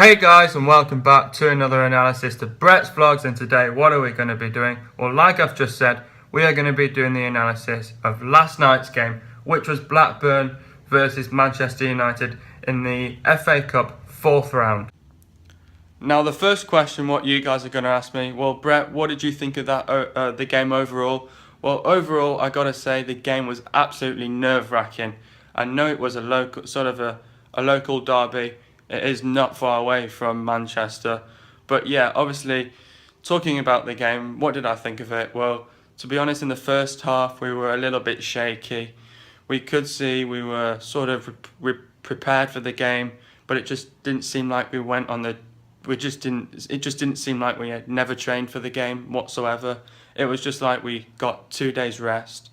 Hey guys, and welcome back to another analysis to Brett's Vlogs. And today what are we going to be doing? Well, like I've just said, we are going to be doing the analysis of last night's game, which was Blackburn versus Manchester United in the FA Cup 4th round. Now the first question what you guys are going to ask me, well Brett, what did you think of that the game overall? Well, overall I got to say the game was absolutely nerve-wracking. I know it was a local a local derby. It is not far away from Manchester. But yeah, obviously, talking about the game, what did I think of it? Well, to be honest, in the first half, we were a little bit shaky. We could see we were sort of prepared for the game, but it just didn't seem like we went on the. We just didn't. It just didn't seem like we had never trained for the game whatsoever. It was just like we got 2 days rest,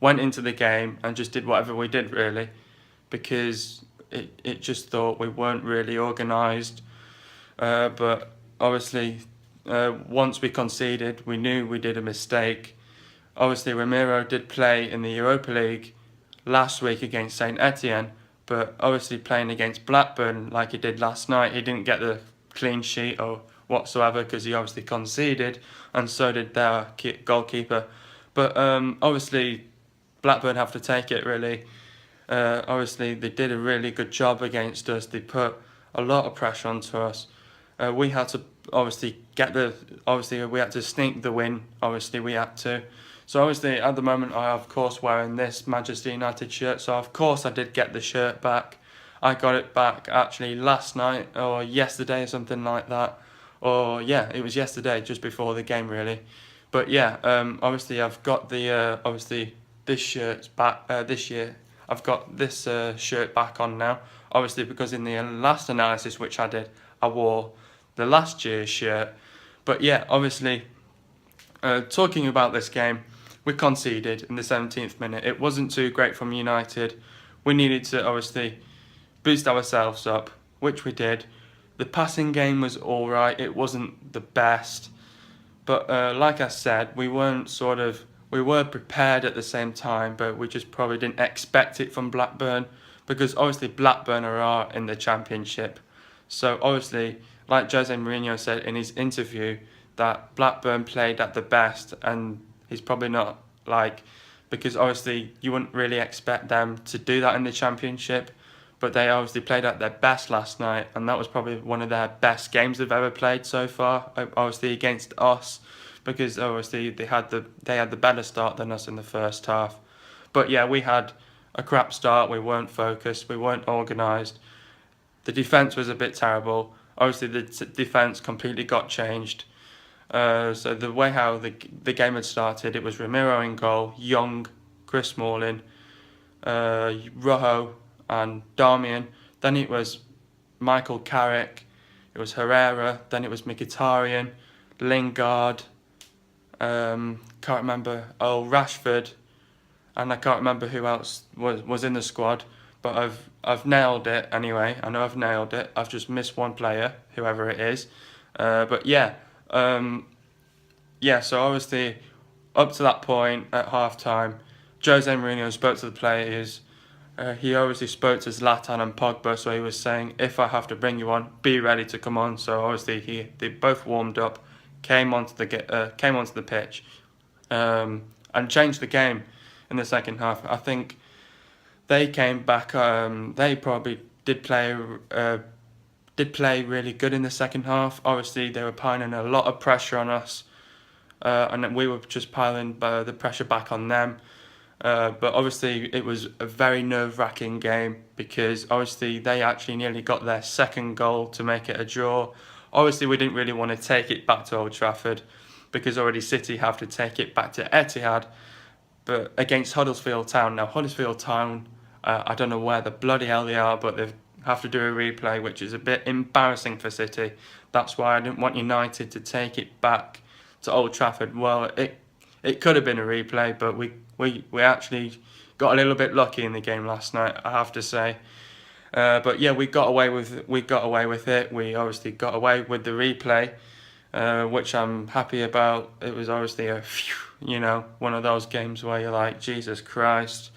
went into the game, and just did whatever we did really, because it just thought we weren't really organised. But obviously, once we conceded, we knew we did a mistake. Obviously, Ramiro did play in the Europa League last week against Saint Etienne, but obviously playing against Blackburn like he did last night, he didn't get the clean sheet or whatsoever because he obviously conceded, and so did their goalkeeper. But obviously, Blackburn have to take it really. Obviously, they did a really good job against us. They put a lot of pressure onto us. We had to obviously we had to sneak the win. Obviously, we had to. So obviously, at the moment, I of course wearing this Manchester United shirt. So of course, I did get the shirt back. I got it back actually last night or yesterday or something like that. Or yeah, it was yesterday, just before the game really. But yeah, obviously I've got the obviously this shirt's back this year. I've got this shirt back on now. Obviously because in the last analysis which I did, I wore the last year's shirt. But yeah, obviously talking about this game, we conceded in the 17th minute. It wasn't too great from United. We needed to obviously boost ourselves up, which we did. The passing game was alright. It wasn't the best. But like I said, we were prepared at the same time, but we just probably didn't expect it from Blackburn, because obviously Blackburn are in the Championship. So obviously, like Jose Mourinho said in his interview, that Blackburn played at the best, and he's probably not because obviously you wouldn't really expect them to do that in the Championship, but they obviously played at their best last night, and that was probably one of their best games they've ever played so far, obviously against us, because obviously they had the better start than us in the first half. But yeah, we had a crap start. We weren't focused. We weren't organised. The defence was a bit terrible. Obviously, the defence completely got changed. So the way how the game had started, it was Ramiro in goal, Young, Chris Smalling, Rojo, and Darmian. Then it was Michael Carrick. It was Herrera. Then it was Mkhitaryan, Lingard. Can't remember. Oh, Rashford, and I can't remember who else was in the squad. But I've nailed it anyway. I know I've nailed it. I've just missed one player, whoever it is. But yeah, yeah. So obviously, up to that point at half time, Jose Mourinho spoke to the players. He obviously spoke to Zlatan and Pogba, so he was saying, if I have to bring you on, be ready to come on. So obviously they both warmed up, came onto the pitch, and changed the game in the second half. I think they came back. They probably did play really good in the second half. Obviously they were piling a lot of pressure on us, and we were just piling the pressure back on them. But obviously it was a very nerve-wracking game, because obviously they actually nearly got their second goal to make it a draw. Obviously we didn't really want to take it back to Old Trafford, because already City have to take it back to Etihad, but against Huddersfield Town. Now Huddersfield Town, I don't know where the bloody hell they are, but they have to do a replay, which is a bit embarrassing for City. That's why I didn't want United to take it back to Old Trafford. Well, it could have been a replay, but we actually got a little bit lucky in the game last night, I have to say. But yeah, we got away with it. We obviously got away with the replay, which I'm happy about. It was obviously one of those games where you're like, Jesus Christ.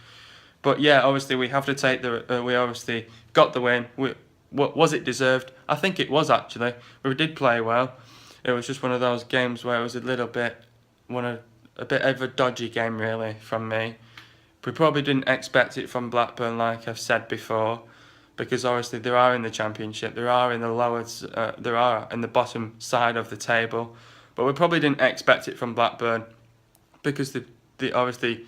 But yeah, obviously we have to take we obviously got the win. Was it deserved? I think it was actually. We did play well. It was just one of those games where it was a little bit, a bit of a dodgy game really from me. We probably didn't expect it from Blackburn, like I've said before, because obviously they are in the Championship, they are in the they are in the bottom side of the table, but we probably didn't expect it from Blackburn because they obviously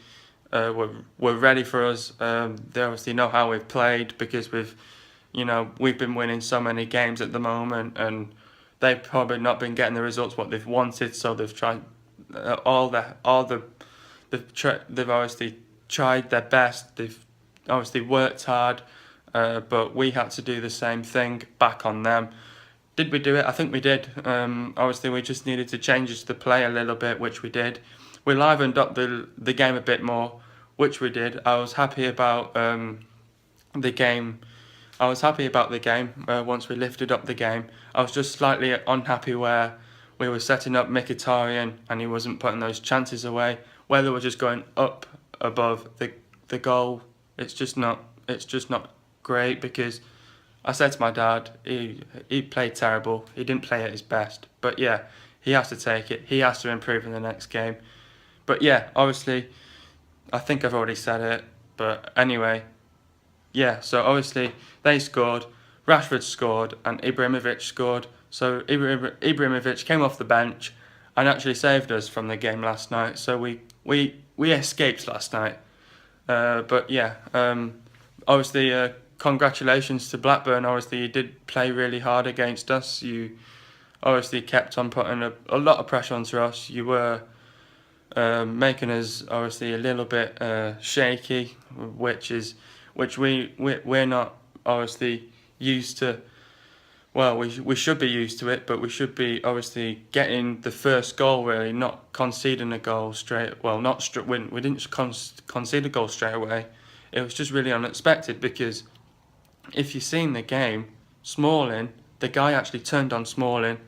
were ready for us. They obviously know how we've played because we've been winning so many games at the moment, and they've probably not been getting the results what they've wanted. So they've tried they've obviously tried their best. They've obviously worked hard, but we had to do the same thing back on them. Did we do it? I think we did. Obviously, we just needed to change the play a little bit, which we did. We livened up the game a bit more, which we did. I was happy about the game. I was happy about the game once we lifted up the game. I was just slightly unhappy where we were setting up Mkhitaryan and he wasn't putting those chances away. Where they were just going up above the goal. It's just not great because I said to my dad, he played terrible. He didn't play at his best. But yeah, he has to take it. He has to improve in the next game. But yeah, obviously, I think I've already said it. But anyway, yeah, so obviously they scored, Rashford scored, and Ibrahimovic scored. So Ibrahimovic came off the bench and actually saved us from the game last night. So we escaped last night. But yeah, obviously congratulations to Blackburn. Obviously you did play really hard against us. You obviously kept on putting a lot of pressure onto us. You were making us obviously a little bit shaky, which we're not obviously used to. Well, we should be used to it, but we should be obviously getting the first goal really, not conceding a goal straight. Well, we didn't concede a goal straight away. It was just really unexpected because if you've seen the game, Smalling, the guy actually turned on Smalling,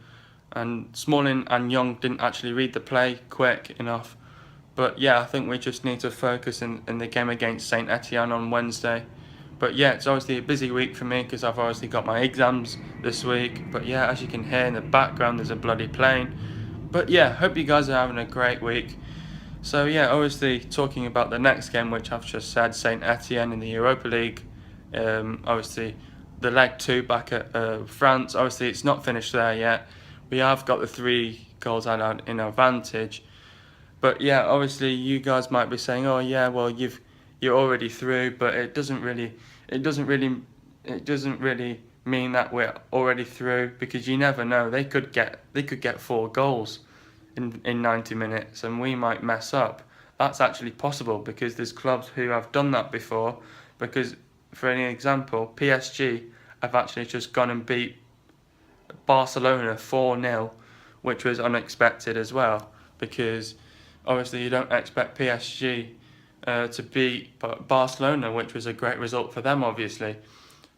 and Smalling and Young didn't actually read the play quick enough. But yeah, I think we just need to focus in the game against Saint Etienne on Wednesday. But yeah, it's obviously a busy week for me because I've obviously got my exams this week. But yeah, as you can hear in the background, there's a bloody plane. But yeah, hope you guys are having a great week. So yeah, obviously talking about the next game, which I've just said, Saint Etienne in the Europa League. Obviously the leg 2 back at France. Obviously it's not finished there yet. We have got the 3 goals out in advantage. But yeah, obviously you guys might be saying, oh yeah, well you're already through, but it doesn't really mean that we're already through because you never know. They could get 4 goals in 90 minutes and we might mess up. That's actually possible because there's clubs who have done that before. Because for any example, PSG have actually just gone and beat Barcelona 4-0, which was unexpected as well because obviously you don't expect PSG to beat Barcelona, which was a great result for them, obviously.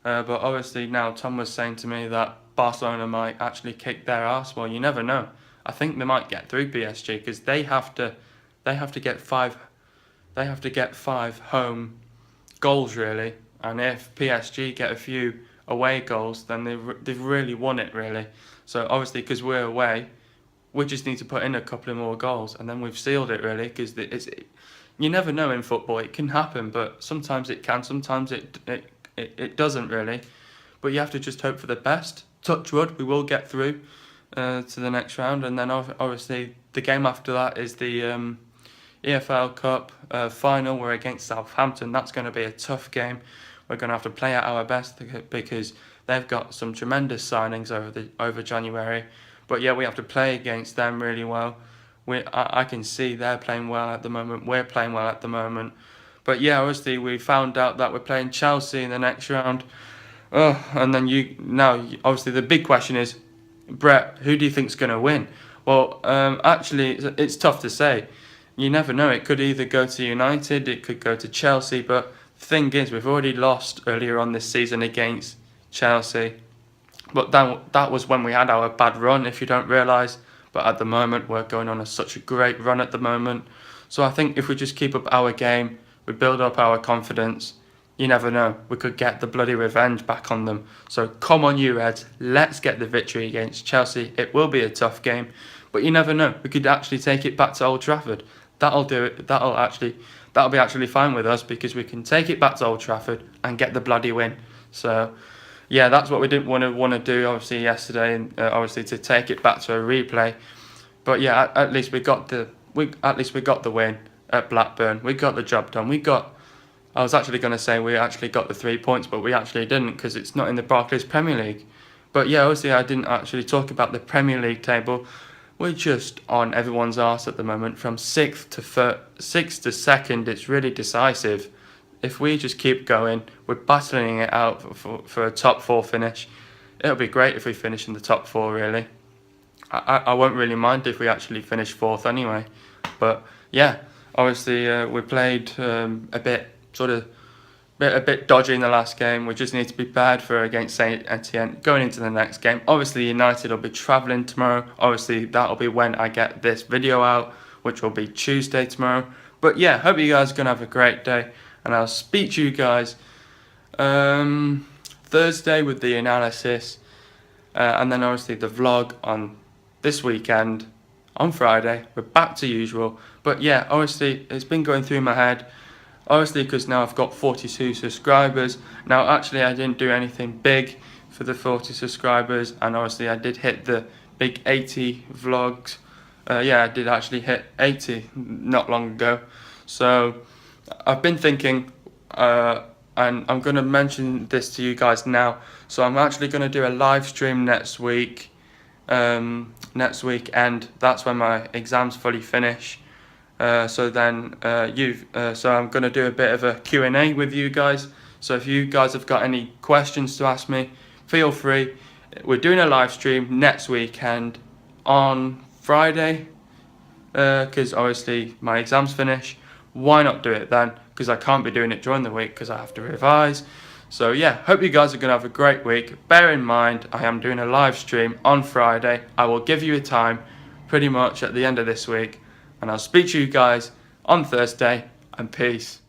But obviously now Tom was saying to me that Barcelona might actually kick their ass. Well, you never know. I think they might get through PSG because they have to get 5 home goals really. And if PSG get a few away goals, then they've really won it really. So obviously because we're away, we just need to put in a couple of more goals, and then we've sealed it really because you never know in football. It can happen, but sometimes it can, sometimes it doesn't really. But you have to just hope for the best. Touch wood, we will get through to the next round, and then obviously the game after that is the EFL Cup final. We're against Southampton. That's going to be a tough game. We're going to have to play at our best because they've got some tremendous signings over January. But yeah, we have to play against them really well. I can see they're playing well at the moment. We're playing well at the moment. But yeah, obviously we found out that we're playing Chelsea in the next round. And then obviously the big question is, Brett, who do you think's going to win? Well, actually, it's tough to say. You never know. It could either go to United, it could go to Chelsea. But the thing is, we've already lost earlier on this season against Chelsea. But that was when we had our bad run, if you don't realise. But at the moment, we're going on such a great run at the moment. So I think if we just keep up our game, we build up our confidence, you never know, we could get the bloody revenge back on them. So come on you Reds, let's get the victory against Chelsea. It will be a tough game, but you never know, we could actually take it back to Old Trafford. That'll do it. That'll be actually fine with us, because we can take it back to Old Trafford and get the bloody win. So yeah, that's what we didn't want to do obviously yesterday, and obviously to take it back to a replay. But yeah, at least we got the win at Blackburn. We got the job done. I was actually going to say we actually got the 3 points, but we actually didn't, because it's not in the Barclays Premier League. But yeah, obviously I didn't actually talk about the Premier League table. We're just on everyone's arse at the moment. From 6th to 2nd, it's really decisive. If we just keep going, we're battling it out for a top 4 finish. It'll be great if we finish in the top 4, really. I won't really mind if we actually finish 4th anyway. But yeah, obviously we played a bit dodgy in the last game. We just need to be prepared for against Saint Etienne going into the next game. Obviously United will be travelling tomorrow. Obviously that'll be when I get this video out, which will be Tuesday tomorrow. But yeah, hope you guys are going to have a great day, and I'll speak to you guys Thursday with the analysis, and then obviously the vlog on this weekend on Friday. We're back to usual. But yeah, obviously it's been going through my head, obviously because now I've got 42 subscribers. Now actually I didn't do anything big for the 40 subscribers, and obviously I did hit the big 80 vlogs. Yeah, I did actually hit 80 not long ago. So I've been thinking, and I'm going to mention this to you guys now. So I'm actually going to do a live stream next week, and that's when my exams fully finish. So I'm going to do a bit of a Q&A with you guys. So if you guys have got any questions to ask me, feel free. We're doing a live stream next weekend on Friday, because obviously my exams finish. Why not do it then? Because I can't be doing it during the week because I have to revise. So yeah, hope you guys are going to have a great week. Bear in mind, I am doing a live stream on Friday. I will give you a time pretty much at the end of this week, and I'll speak to you guys on Thursday, and peace.